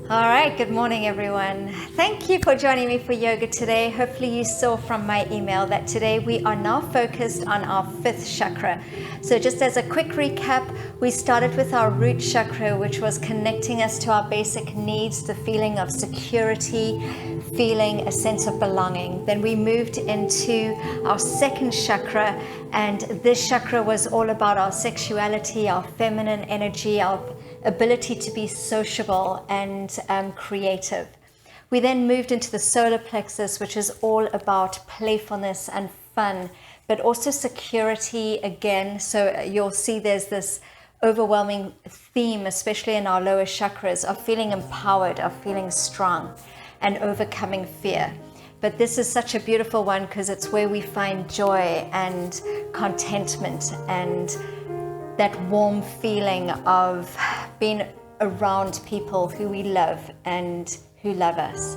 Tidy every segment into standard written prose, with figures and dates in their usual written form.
All right, good morning everyone. Thank you for joining me for yoga today. Hopefully you saw from my email that today we are now focused on our fifth chakra. So just as a quick recap, we started with our root chakra, which was connecting us to our basic needs, the feeling of security, feeling a sense of belonging. Then we moved into our second chakra, and this chakra was all about our sexuality, our feminine energy, our ability to be sociable and creative. We then moved into the solar plexus, which is all about playfulness and fun, but also security again. So you'll see there's this overwhelming theme, especially in our lower chakras, of feeling empowered, of feeling strong and overcoming fear. But this is such a beautiful one because it's where we find joy and contentment and that warm feeling of being around people who we love and who love us.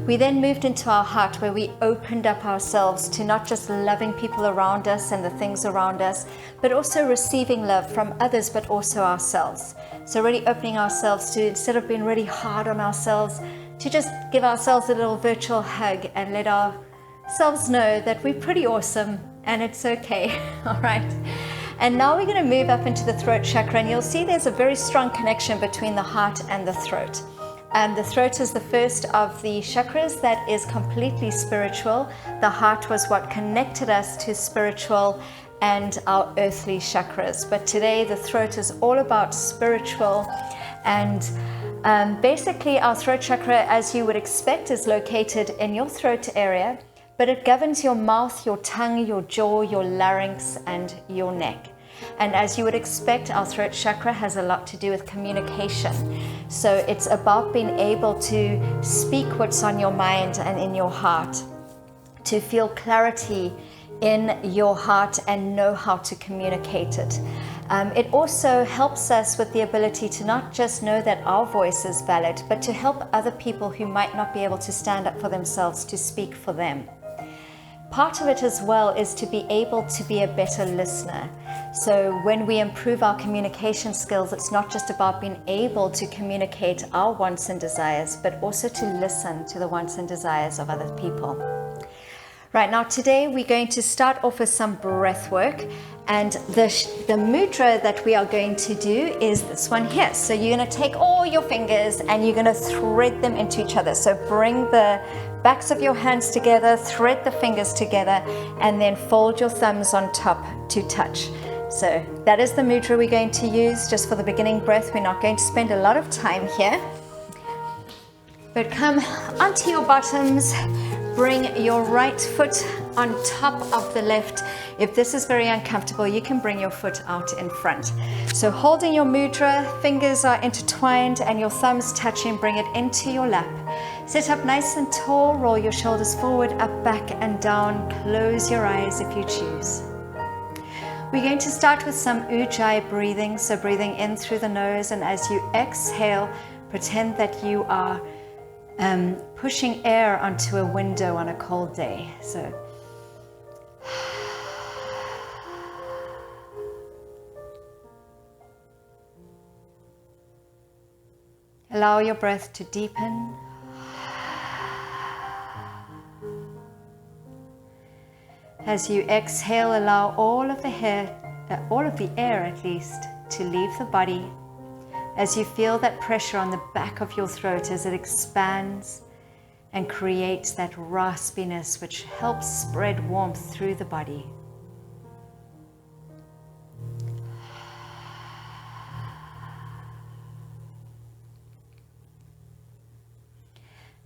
We then moved into our heart, where we opened up ourselves to not just loving people around us and the things around us, but also receiving love from others, but also ourselves. So really opening ourselves to, instead of being really hard on ourselves, to just give ourselves a little virtual hug and let ourselves know that we're pretty awesome and it's okay. All right. And now we're going to move up into the throat chakra, and you'll see there's a very strong connection between the heart and the throat. The throat is the first of the chakras that is completely spiritual. The heart was what connected us to spiritual and our earthly chakras. But today the throat is all about spiritual, and basically our throat chakra, as you would expect, is located in your throat area, but it governs your mouth, your tongue, your jaw, your larynx, and your neck. And as you would expect, our throat chakra has a lot to do with communication. So it's about being able to speak what's on your mind and in your heart, to feel clarity in your heart and know how to communicate it. It also helps us with the ability to not just know that our voice is valid, but to help other people who might not be able to stand up for themselves to speak for them. Part of it as well is to be able to be a better listener. So when we improve our communication skills, it's not just about being able to communicate our wants and desires, but also to listen to the wants and desires of other people. Right, now today we're going to start off with some breath work, and the mudra that we are going to do is this one here. So you're going to take all your fingers and you're going to thread them into each other. So bring the backs of your hands together, thread the fingers together, and then fold your thumbs on top to touch. So that is the mudra we're going to use just for the beginning breath. We're not going to spend a lot of time here, but come onto your bottoms. Bring your right foot on top of the left. If this is very uncomfortable, you can bring your foot out in front. So holding your mudra, fingers are intertwined and your thumbs touching, bring it into your lap. Sit up nice and tall, roll your shoulders forward, up, back and down. Close your eyes if you choose. We're going to start with some ujjayi breathing. So breathing in through the nose, and as you exhale, pretend that you are pushing air onto a window on a cold day. So allow your breath to deepen. As you exhale, allow all of the air at least, to leave the body. As you feel that pressure on the back of your throat as it expands and creates that raspiness, which helps spread warmth through the body.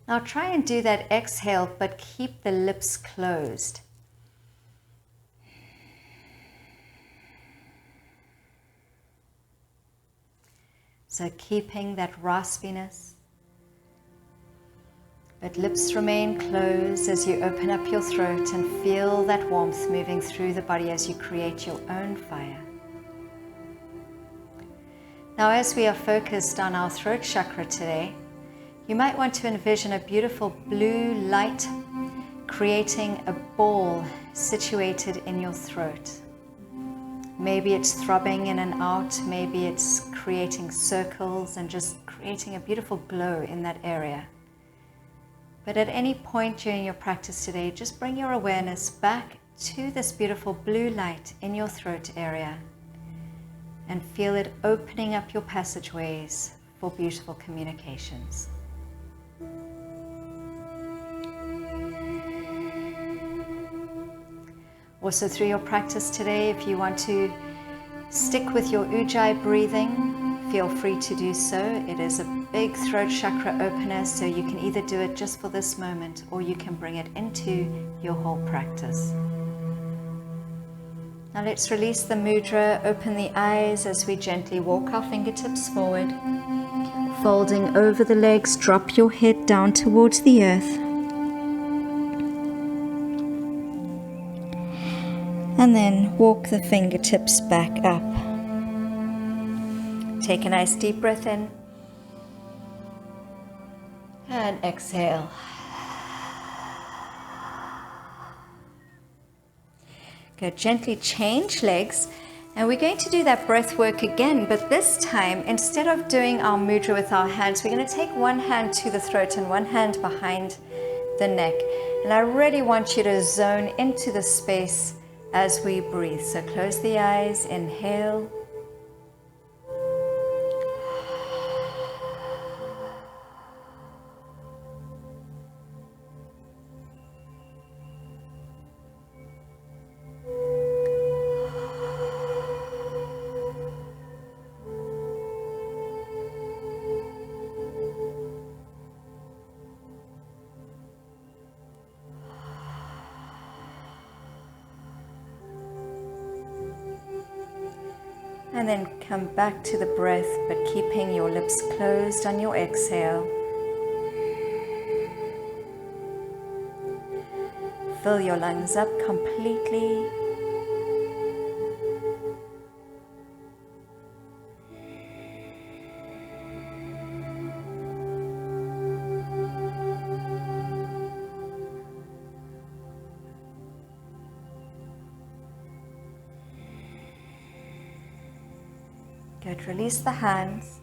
Now try and do that exhale, but keep the lips closed. So keeping that raspiness, but lips remain closed as you open up your throat and feel that warmth moving through the body as you create your own fire. Now, as we are focused on our throat chakra today, you might want to envision a beautiful blue light creating a ball situated in your throat. Maybe it's throbbing in and out. Maybe it's creating circles and just creating a beautiful glow in that area. But at any point during your practice today, just bring your awareness back to this beautiful blue light in your throat area and feel it opening up your passageways for beautiful communications. Also, through your practice today, if you want to stick with your ujjayi breathing, feel free to do so. It is a big throat chakra opener, so you can either do it just for this moment or you can bring it into your whole practice. Now let's release the mudra, open the eyes as we gently walk our fingertips forward. Folding over the legs, drop your head down towards the earth. And then walk the fingertips back up. Take a nice deep breath in. And exhale. Good. Gently change legs. And we're going to do that breath work again, but this time, instead of doing our mudra with our hands, we're going to take one hand to the throat and one hand behind the neck. And I really want you to zone into the space as we breathe. So close the eyes, inhale. And then come back to the breath, but keeping your lips closed on your exhale. Fill your lungs up completely. Good. Release the hands.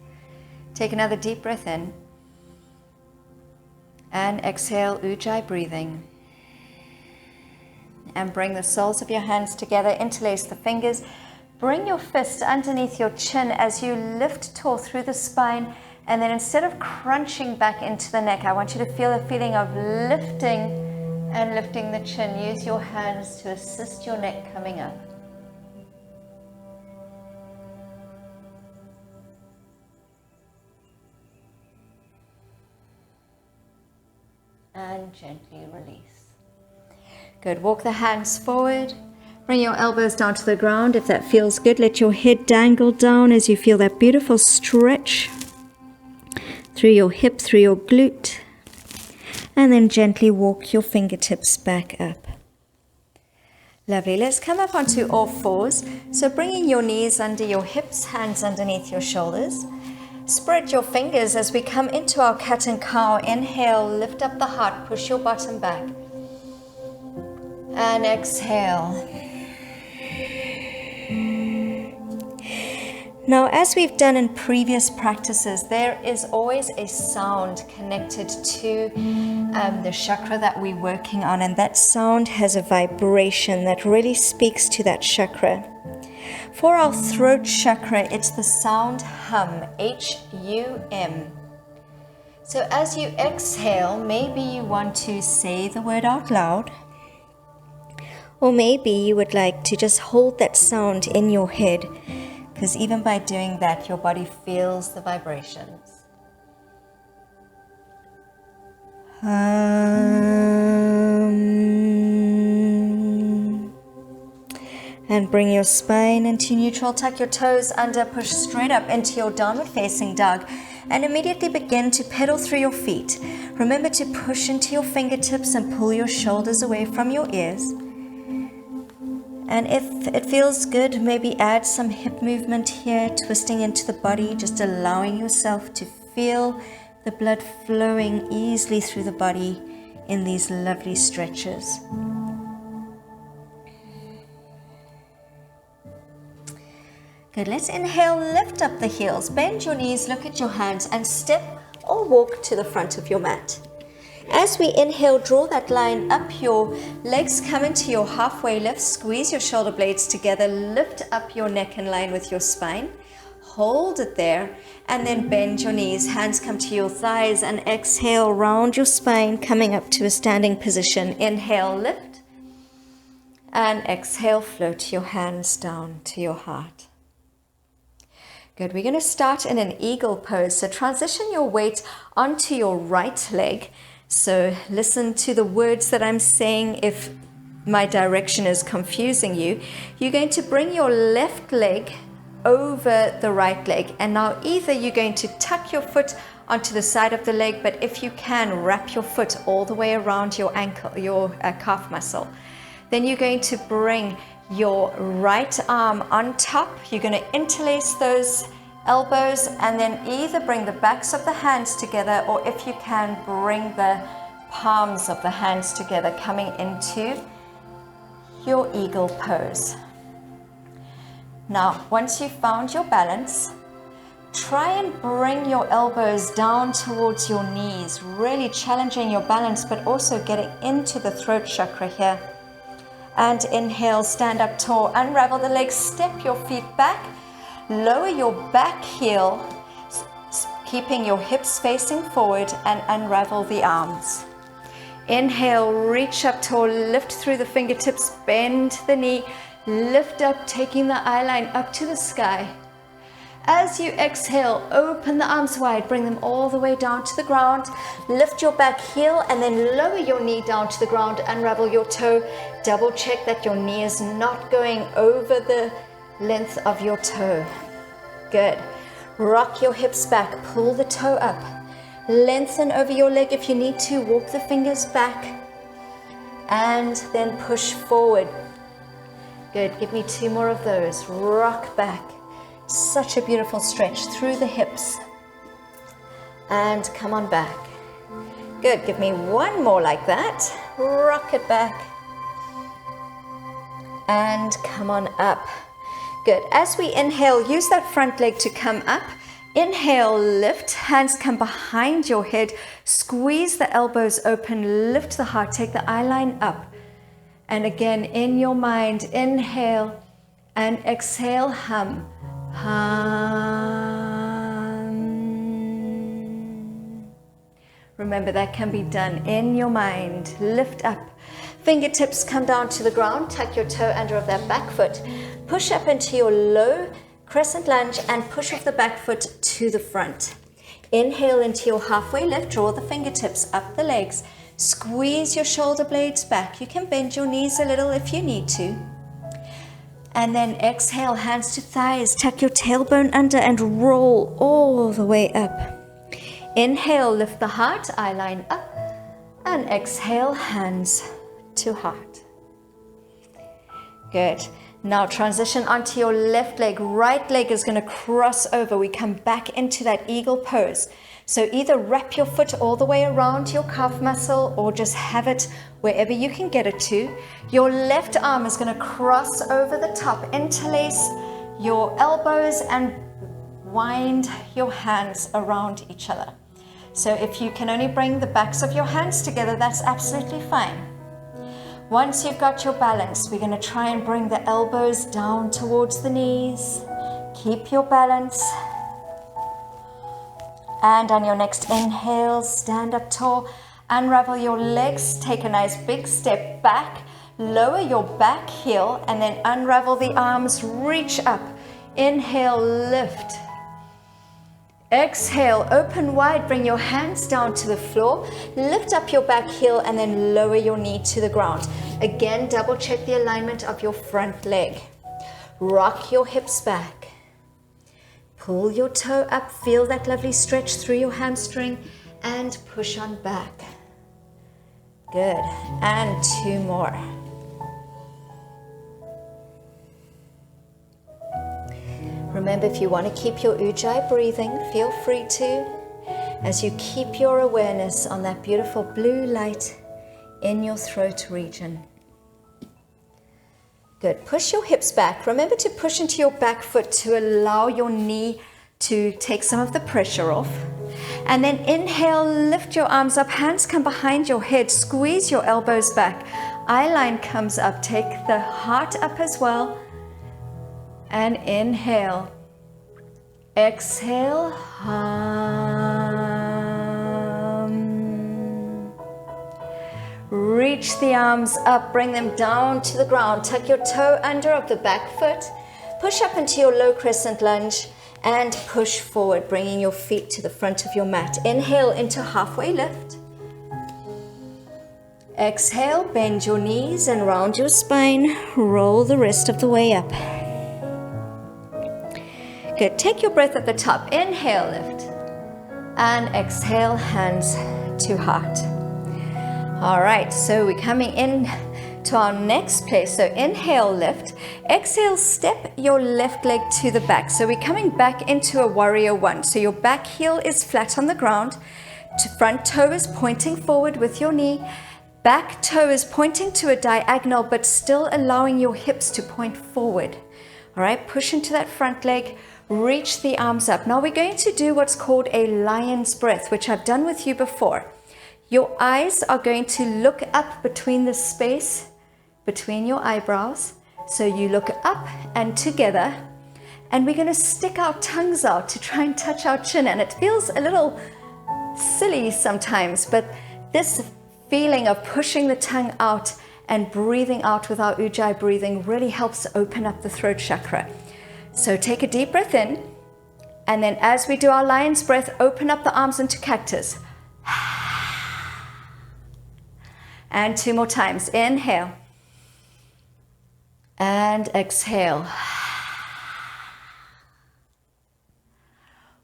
Take another deep breath in. And exhale, ujjayi breathing. And bring the soles of your hands together, interlace the fingers. Bring your fist underneath your chin as you lift tall through the spine. And then instead of crunching back into the neck, I want you to feel a feeling of lifting and lifting the chin. Use your hands to assist your neck coming up. And gently release. Good. Walk the hands forward. Bring your elbows down to the ground. If that feels good, let your head dangle down as you feel that beautiful stretch through your hip, through your glute. And then gently walk your fingertips back up. Lovely. Let's come up onto all fours. So bringing your knees under your hips, hands underneath your shoulders. Spread your fingers as we come into our cat and cow. Inhale, lift up the heart, push your bottom back. And exhale. Now, as we've done in previous practices, there is always a sound connected to the chakra that we're working on, and that sound has a vibration that really speaks to that chakra. For our throat chakra, it's the sound hum, H-U-M. So as you exhale, maybe you want to say the word out loud, or maybe you would like to just hold that sound in your head, because even by doing that, your body feels the vibrations. And bring your spine into neutral, tuck your toes under, push straight up into your downward facing dog, and immediately begin to pedal through your feet. Remember to push into your fingertips and pull your shoulders away from your ears. And if it feels good, maybe add some hip movement here, twisting into the body, just allowing yourself to feel the blood flowing easily through the body in these lovely stretches. Good, let's inhale, lift up the heels, bend your knees, look at your hands, and step or walk to the front of your mat. As we inhale, draw that line up, your legs come into your halfway lift, squeeze your shoulder blades together, lift up your neck in line with your spine, hold it there, and then bend your knees, hands come to your thighs, and exhale, round your spine, coming up to a standing position. Inhale, lift, and exhale, float your hands down to your heart. Good, we're going to start in an eagle pose. So transition your weight onto your right leg. So listen to the words that I'm saying if my direction is confusing you. You're going to bring your left leg over the right leg. And now either you're going to tuck your foot onto the side of the leg, but if you can, wrap your foot all the way around your ankle, your calf muscle. Then you're going to bring your right arm on top. You're going to interlace those elbows and then either bring the backs of the hands together, or if you can, bring the palms of the hands together, coming into your eagle pose. Now, once you've found your balance, try and bring your elbows down towards your knees, really challenging your balance, but also getting into the throat chakra here. And inhale, stand up tall, unravel the legs, step your feet back, lower your back heel, keeping your hips facing forward, and unravel the arms. Inhale, reach up tall, lift through the fingertips, bend the knee, lift up, taking the eye line up to the sky. As you exhale, open the arms wide, bring them all the way down to the ground. Lift your back heel and then lower your knee down to the ground, unravel your toe. Double check that your knee is not going over the length of your toe. Good. Rock your hips back, pull the toe up. Lengthen over your leg if you need to, walk the fingers back. And then push forward. Good, give me 2 more of those. Rock back. Such a beautiful stretch through the hips. And come on back. Good, give me 1 more like that. Rock it back. And come on up. Good, as we inhale, use that front leg to come up. Inhale, lift, hands come behind your head. Squeeze the elbows open, lift the heart, take the eye line up. And again, in your mind, inhale and exhale, hum. Hum. Remember, that can be done in your mind. Lift up. Fingertips come down to the ground. Tuck your toe under of that back foot. Push up into your low crescent lunge and push off the back foot to the front. Inhale into your halfway lift. Draw the fingertips up the legs. Squeeze your shoulder blades back. You can bend your knees a little if you need to. And then exhale, hands to thighs, tuck your tailbone under and roll all the way up. Inhale, lift the heart, eye line up. And exhale, hands to heart. Good. Now transition onto your left leg. Right leg is going to cross over. We come back into that eagle pose. So either wrap your foot all the way around your calf muscle or just have it wherever you can get it to. Your left arm is going to cross over the top. Interlace your elbows and wind your hands around each other. So if you can only bring the backs of your hands together, that's absolutely fine. Once you've got your balance, we're going to try and bring the elbows down towards the knees. Keep your balance. And on your next inhale, stand up tall, unravel your legs, take a nice big step back, lower your back heel, and then unravel the arms, reach up. Inhale, lift. Exhale, open wide, bring your hands down to the floor, lift up your back heel, and then lower your knee to the ground. Again, double check the alignment of your front leg. Rock your hips back. Pull your toe up, feel that lovely stretch through your hamstring, and push on back. Good, and 2 more. Remember, if you want to keep your ujjayi breathing, feel free to, as you keep your awareness on that beautiful blue light in your throat region. Good. Push your hips back. Remember to push into your back foot to allow your knee to take some of the pressure off. And then inhale, lift your arms up, hands come behind your head, squeeze your elbows back. Eye line comes up, take the heart up as well. And inhale. Exhale, hum. Reach the arms up, bring them down to the ground. Tuck your toe under of the back foot. Push up into your low crescent lunge and push forward, bringing your feet to the front of your mat. Inhale into halfway lift. Exhale, bend your knees and round your spine. Roll the rest of the way up. Good. Take your breath at the top. Inhale, lift. And exhale, hands to heart. All right, so we're coming in to our next place. So inhale, lift. Exhale, step your left leg to the back. So we're coming back into a warrior one. So your back heel is flat on the ground. Front toe is pointing forward with your knee. Back toe is pointing to a diagonal, but still allowing your hips to point forward. All right, push into that front leg. Reach the arms up. Now we're going to do what's called a lion's breath, which I've done with you before. Your eyes are going to look up between the space between your eyebrows. So you look up and together, and we're going to stick our tongues out to try and touch our chin. And it feels a little silly sometimes, but this feeling of pushing the tongue out and breathing out with our ujjayi breathing really helps open up the throat chakra. So take a deep breath in, and then as we do our lion's breath, open up the arms into cactus. And 2 more times. Inhale. And exhale.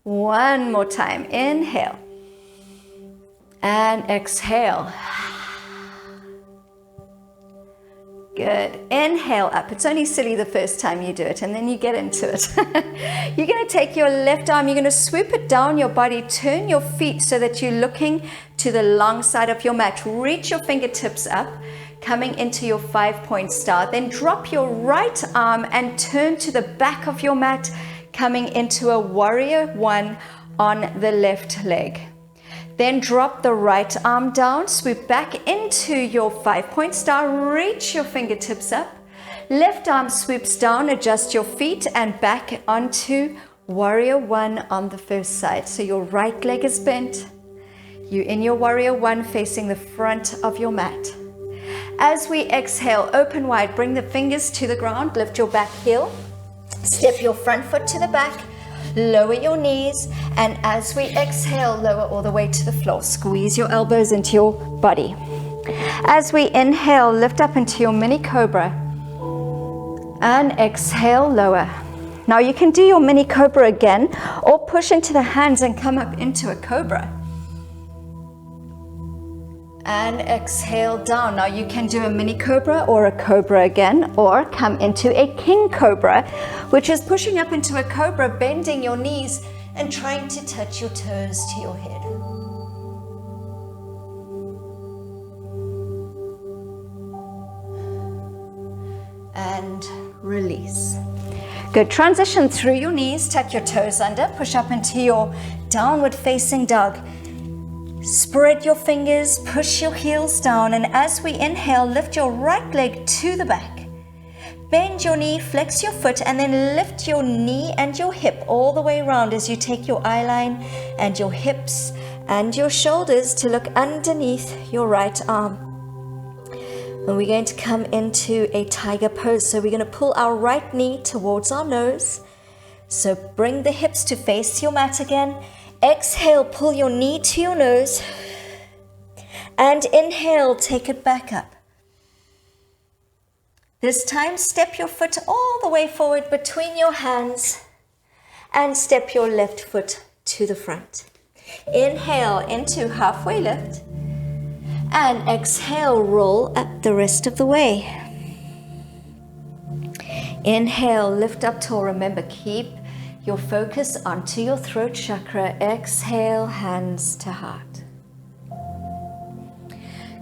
1 more time. Inhale. And exhale. Good. Inhale up. It's only silly the first time you do it, and then you get into it. You're going to take your left arm, you're going to swoop it down your body, turn your feet so that you're looking to the long side of your mat. Reach your fingertips up, coming into your 5-point star. Then drop your right arm and turn to the back of your mat, coming into a warrior one on the left leg. Then drop the right arm down, swoop back into your 5-point star, reach your fingertips up. Left arm swoops down, adjust your feet and back onto warrior one on the first side. So your right leg is bent. You're in your warrior one facing the front of your mat. As we exhale, open wide, bring the fingers to the ground, lift your back heel, step your front foot to the back, lower your knees, and as we exhale, lower all the way to the floor. Squeeze your elbows into your body. As we inhale, lift up into your mini cobra, and exhale, lower. Now you can do your mini cobra again, or push into the hands and come up into a cobra. And exhale down. Now you can do a mini cobra or a cobra again, or come into a king cobra, which is pushing up into a cobra, bending your knees and trying to touch your toes to your head. And release. Good. Transition through your knees, tuck your toes under, push up into your downward facing dog. Spread your fingers, push your heels down, and as we inhale, lift your right leg to the back. Bend your knee, flex your foot, and then lift your knee and your hip all the way around as you take your eye line and your hips and your shoulders to look underneath your right arm. And we're going to come into a tiger pose. So we're going to pull our right knee towards our nose. So bring the hips to face your mat again. Exhale, pull your knee to your nose, and inhale, take it back up. This time, step your foot all the way forward between your hands and step your left foot to the front. Inhale into halfway lift, and exhale, roll up the rest of the way. Inhale, lift up tall. Remember, keep your focus onto your throat chakra. Exhale, hands to heart.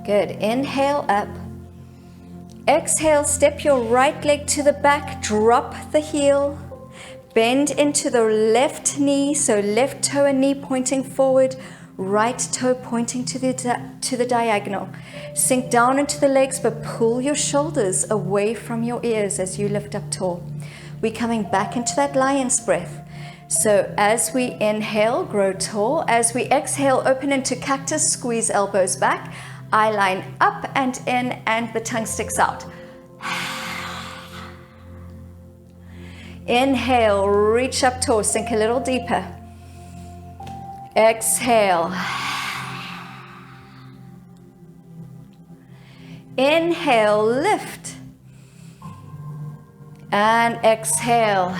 Good. Inhale up. Exhale, step your right leg to the back, drop the heel, bend into the left knee, so left toe and knee pointing forward, right toe pointing to the diagonal. Sink down into the legs, but pull your shoulders away from your ears as you lift up tall. We're coming back into that lion's breath. So as we inhale, grow tall. As we exhale, open into cactus, squeeze elbows back, eye line up and in, and the tongue sticks out. Inhale, reach up tall, sink a little deeper. Exhale. Inhale, lift. And exhale.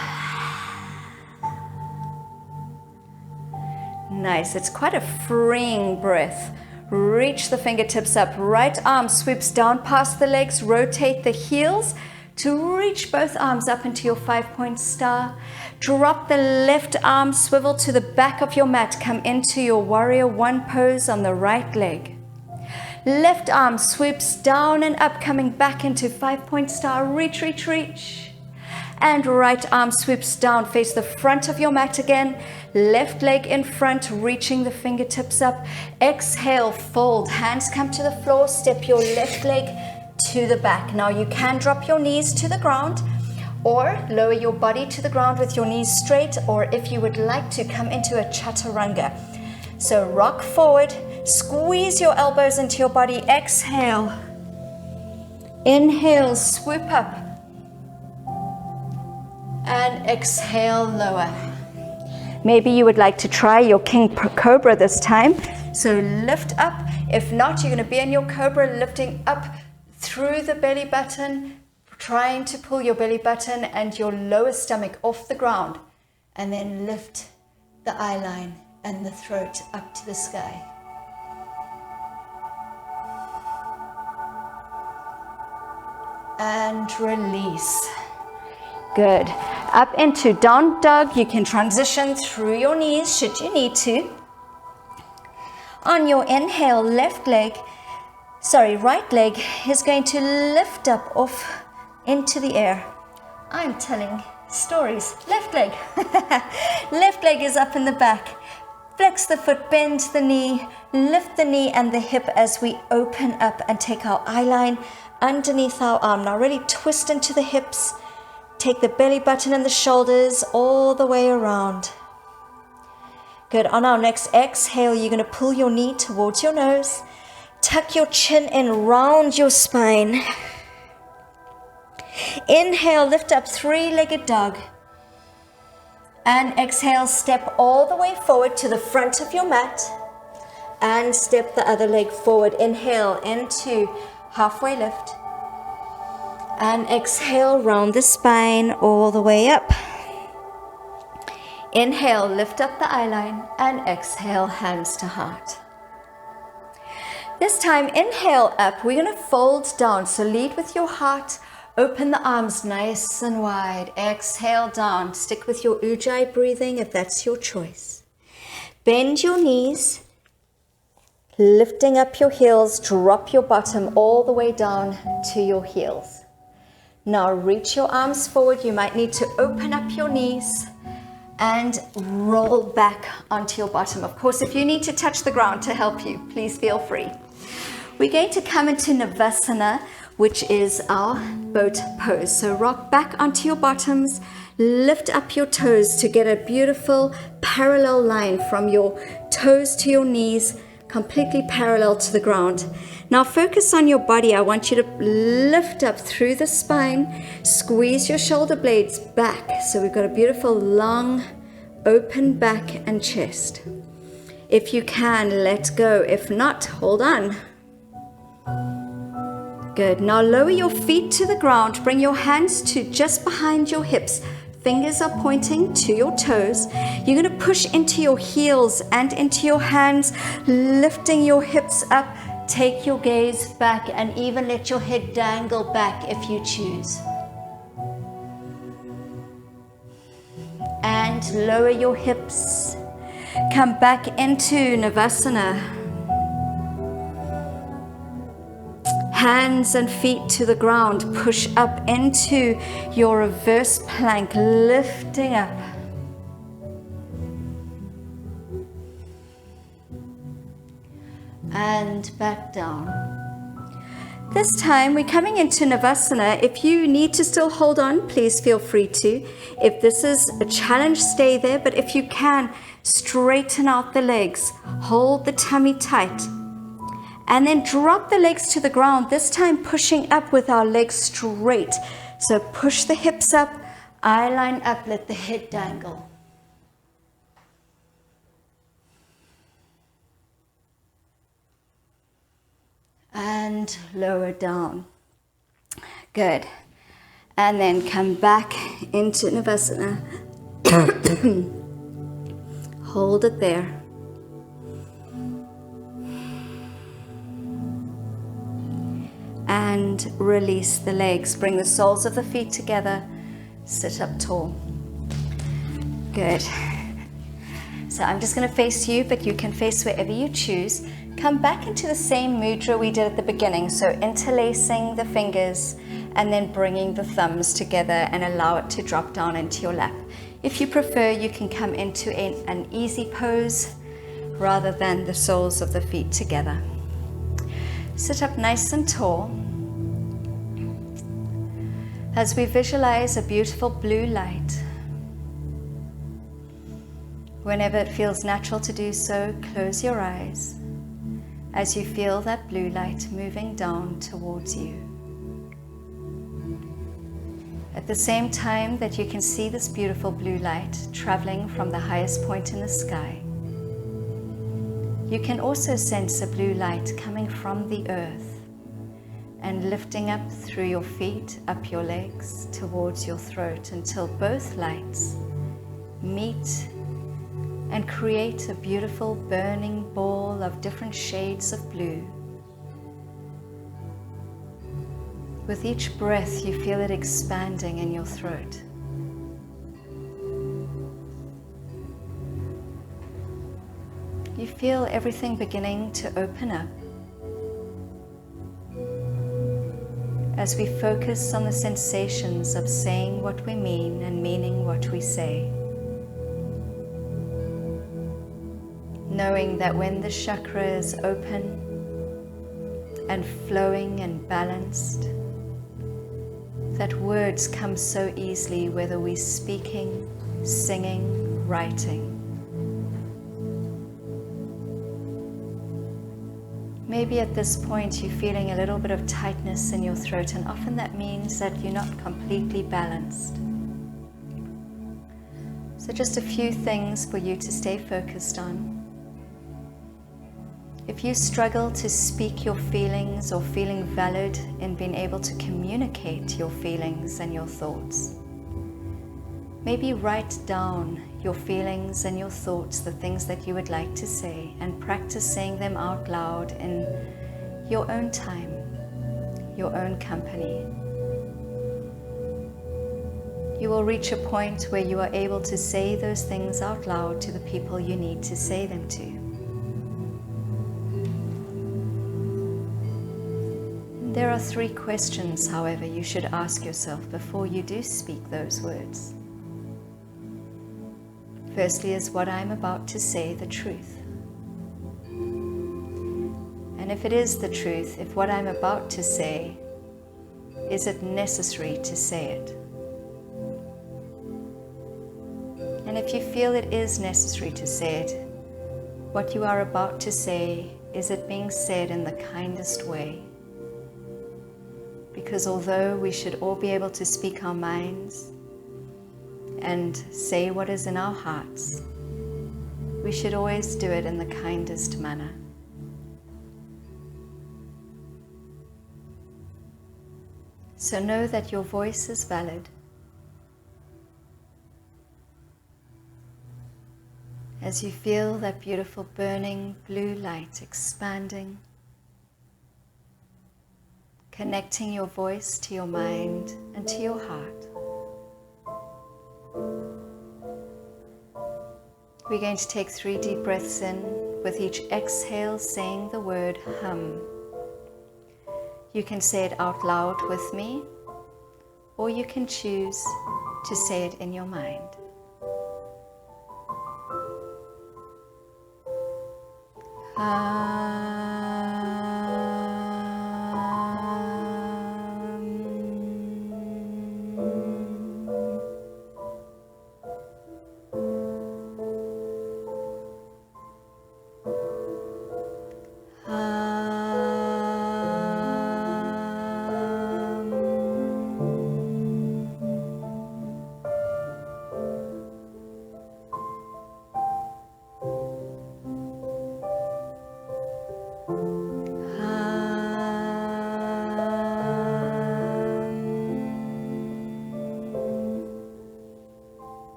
Nice, it's quite a freeing breath. Reach the fingertips up, right arm sweeps down past the legs, rotate the heels to reach both arms up into your 5-point star. Drop the left arm, swivel to the back of your mat, come into your warrior one pose on the right leg. Left arm sweeps down and up, coming back into 5-point star, reach, reach, reach. And right arm sweeps down, face the front of your mat again. Left leg in front, reaching the fingertips up. Exhale, fold, hands come to the floor, step your left leg to the back. Now you can drop your knees to the ground or lower your body to the ground with your knees straight, or if you would like to, come into a chaturanga. So rock forward, squeeze your elbows into your body, exhale. Inhale, swoop up. And exhale, lower. Maybe you would like to try your king cobra this time. So lift up. If not, you're going to be in your cobra, lifting up through the belly button, trying to pull your belly button and your lower stomach off the ground, and then lift the eye line and the throat up to the sky. And release. Good. Up into down dog. You can transition through your knees should you need to. On your inhale, right leg is going to lift up off into the air. I'm telling stories. Left leg. Left leg is up in the back. Flex the foot, bend the knee, lift the knee and the hip as we open up and take our eye line underneath our arm. Now really twist into the hips. Take the belly button and the shoulders all the way around. Good. On our next exhale, you're going to pull your knee towards your nose. Tuck your chin in, round your spine. Inhale, lift up, three-legged dog. And exhale, step all the way forward to the front of your mat. And step the other leg forward. Inhale into halfway lift. And exhale, round the spine all the way up. Inhale, lift up the eye line, and exhale, hands to heart. This time, inhale up, we're going to fold down. So lead with your heart, open the arms nice and wide. Exhale down, stick with your ujjayi breathing if that's your choice. Bend your knees, lifting up your heels, drop your bottom all the way down to your heels. Now reach your arms forward. You might need to open up your knees and roll back onto your bottom. Of course, if you need to touch the ground to help you, please feel free. We're going to come into Navasana, which is our boat pose. So rock back onto your bottoms, lift up your toes to get a beautiful parallel line from your toes to your knees, completely parallel to the ground. Now focus on your body. I want you to lift up through the spine, squeeze your shoulder blades back. So we've got a beautiful long open back and chest. If you can, let go. If not, hold on. Good. Now lower your feet to the ground. Bring your hands to just behind your hips. Fingers are pointing to your toes. You're going to push into your heels and into your hands, lifting your hips up. Take your gaze back and even let your head dangle back if you choose. And lower your hips. Come back into Navasana. Hands and feet to the ground. Push up into your reverse plank, lifting up. And back down. This time we're coming into Navasana. If you need to still hold on, please feel free to. If this is a challenge, stay there. But if you can, straighten out the legs. Hold the tummy tight. And then drop the legs to the ground, this time pushing up with our legs straight. So push the hips up, eye line up, let the head dangle. And lower down. Good. And then come back into Navasana. Hold it there. And release the legs. Bring the soles of the feet together. Sit up tall. Good. So I'm just going to face you, but you can face wherever you choose. Come back into the same mudra we did at the beginning. So interlacing the fingers and then bringing the thumbs together and allow it to drop down into your lap. If you prefer, you can come into an easy pose rather than the soles of the feet together. Sit up nice and tall as we visualize a beautiful blue light. Whenever it feels natural to do so, close your eyes as you feel that blue light moving down towards you. At the same time that you can see this beautiful blue light traveling from the highest point in the sky, you can also sense a blue light coming from the earth and lifting up through your feet, up your legs, towards your throat until both lights meet and create a beautiful burning ball of different shades of blue. With each breath, you feel it expanding in your throat. You feel everything beginning to open up as we focus on the sensations of saying what we mean and meaning what we say. Knowing that when the chakra is open and flowing and balanced, that words come so easily, whether we're speaking, singing, writing. Maybe at this point you're feeling a little bit of tightness in your throat, and often that means that you're not completely balanced. So just a few things for you to stay focused on. If you struggle to speak your feelings or feeling valid in being able to communicate your feelings and your thoughts, maybe write down your feelings and your thoughts, the things that you would like to say, and practice saying them out loud in your own time, your own company. You will reach a point where you are able to say those things out loud to the people you need to say them to. There are 3 questions, however, you should ask yourself before you do speak those words. Firstly, is what I'm about to say the truth? And if it is the truth, if what I'm about to say, is it necessary to say it? And if you feel it is necessary to say it, what you are about to say, is it being said in the kindest way? Because although we should all be able to speak our minds and say what is in our hearts, we should always do it in the kindest manner. So know that your voice is valid. As you feel that beautiful burning blue light expanding, connecting your voice to your mind and to your heart. We're going to take 3 deep breaths in, with each exhale saying the word hum. You can say it out loud with me, or you can choose to say it in your mind.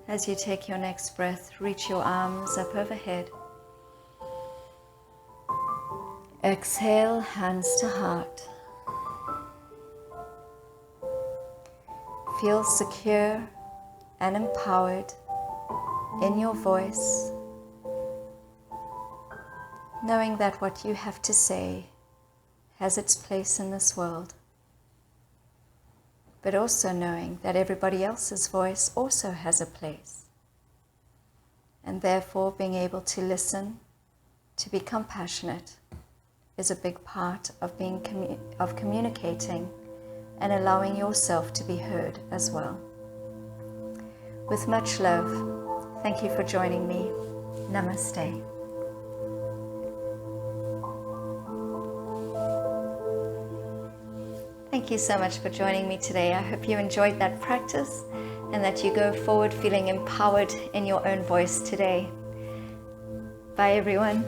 As you take your next breath, reach your arms up overhead. Exhale, hands to heart. Feel secure and empowered in your voice, knowing that what you have to say has its place in this world, but also knowing that everybody else's voice also has a place, and therefore being able to listen, to be compassionate, is a big part of communicating and allowing yourself to be heard as well. With much love, thank you for joining me. Namaste. Thank you so much for joining me today. I hope you enjoyed that practice and that you go forward feeling empowered in your own voice today. Bye everyone.